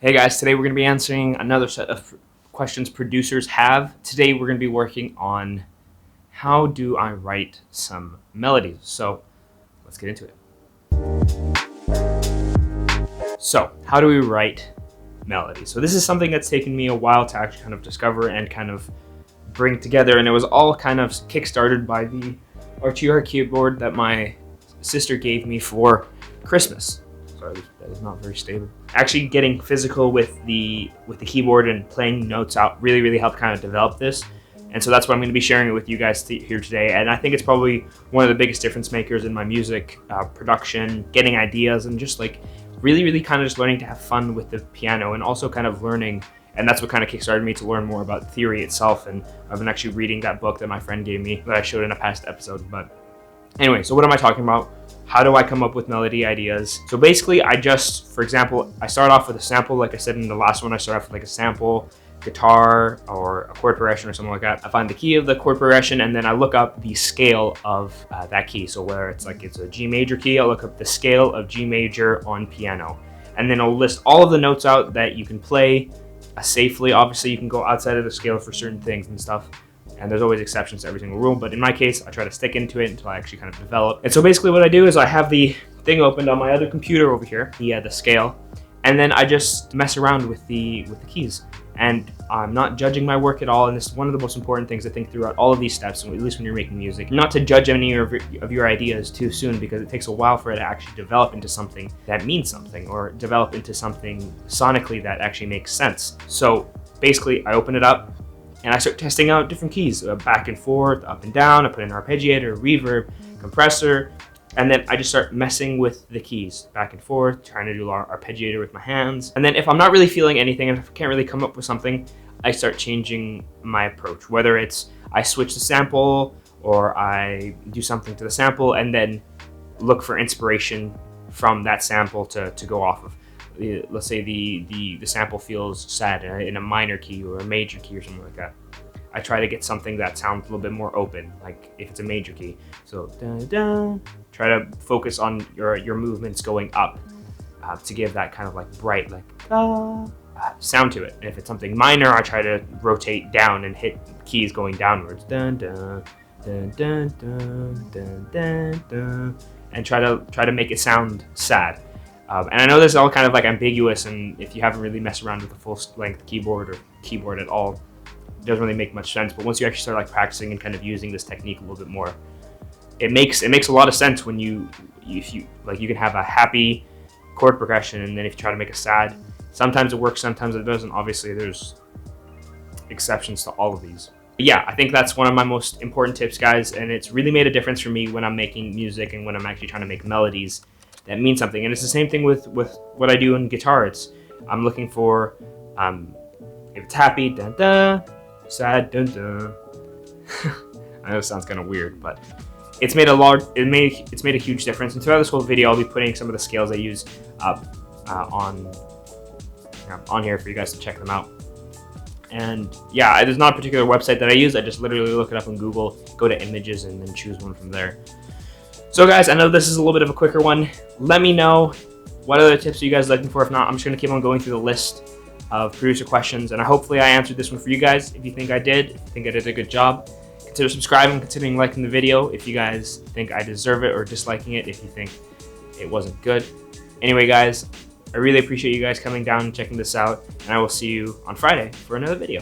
Hey guys, today we're going to be answering another set of questions producers have. Today we're going to be working on how do I write some melodies. So let's get into it. So how do we write melodies? So this is something that's taken me a while to actually kind of discover and kind of bring together, and it was all kind of kickstarted by the RTR keyboard that my sister gave me for Christmas. Sorry, that is not very stable. Actually getting physical with the keyboard and playing notes out really helped kind of develop this. And so that's why I'm going to be sharing it with you guys here today. And I think it's probably one of the biggest difference makers in my music production, getting ideas, and just like really kind of just learning to have fun with the piano, and also kind of learning. And that's what kind of kickstarted me to learn more about theory itself. And I've been actually reading that book that my friend gave me that I showed in a past episode. But anyway, so what am I talking about? How do I come up with melody ideas? So basically, I just, for example, I start off with a sample. Like I said in the last one, I start off with like a sample, guitar, or a chord progression or something like that. I find the key of the chord progression, and then I look up the scale of that key. So where it's like it's a G major key, I'll look up the scale of G major on piano. And then I'll list all of the notes out that you can play safely. Obviously, you can go outside of the scale for certain things and stuff, and there's always exceptions to every single rule, but in my case I try to stick into it until I actually kind of develop. And so basically what I do is I have the thing opened on my other computer over here, the scale, and then I just mess around with the keys, and I'm not judging my work at all. And this is one of the most important things I think throughout all of these steps, at least when you're making music, not to judge any of your ideas too soon, because it takes a while for it to actually develop into something that means something, or develop into something sonically that actually makes sense. So basically I open it up and I start testing out different keys, back and forth, up and down. I put in an arpeggiator, reverb, compressor, and then I just start messing with the keys, back and forth, trying to do arpeggiator with my hands. And then if I'm not really feeling anything, and if I can't really come up with something, I start changing my approach. Whether it's I switch the sample, or I do something to the sample, and then look for inspiration from that sample to go off of. Let's say the sample feels sad in a minor key or a major key or something like that. I try to get something that sounds a little bit more open, like if it's a major key. So try to focus on your movements going up to give that kind of like bright, like sound to it. And if it's something minor, I try to rotate down and hit keys going downwards. Dun dun dun dun dun dun dun dun, and try to make it sound sad. And I know this is all kind of like ambiguous, and if you haven't really messed around with a full-length keyboard or keyboard at all, it doesn't really make much sense. But once you actually start like practicing and kind of using this technique a little bit more, it makes a lot of sense when if you can have a happy chord progression, and then if you try to make a sad, sometimes it works, sometimes it doesn't. Obviously, there's exceptions to all of these. But yeah, I think that's one of my most important tips, guys, and it's really made a difference for me when I'm making music and when I'm actually trying to make melodies that means something. And it's the same thing with what I do in guitar. I'm looking for if it's happy, dun dun, sad, dun dun. I know it sounds kind of weird, but it's made a huge difference. And throughout this whole video, I'll be putting some of the scales I use up on here for you guys to check them out. And yeah, there's not a particular website that I use. I just literally look it up on Google, go to images, and then choose one from there. So guys, I know this is a little bit of a quicker one. Let me know what other tips are you guys looking for. If not, I'm just going to keep on going through the list of producer questions, and hopefully I answered this one for you guys. If you think I did, a good job, consider subscribing, considering liking the video if you guys think I deserve it, or disliking it if you think it wasn't good. Anyway guys, I really appreciate you guys coming down and checking this out, and I will see you on Friday for another video.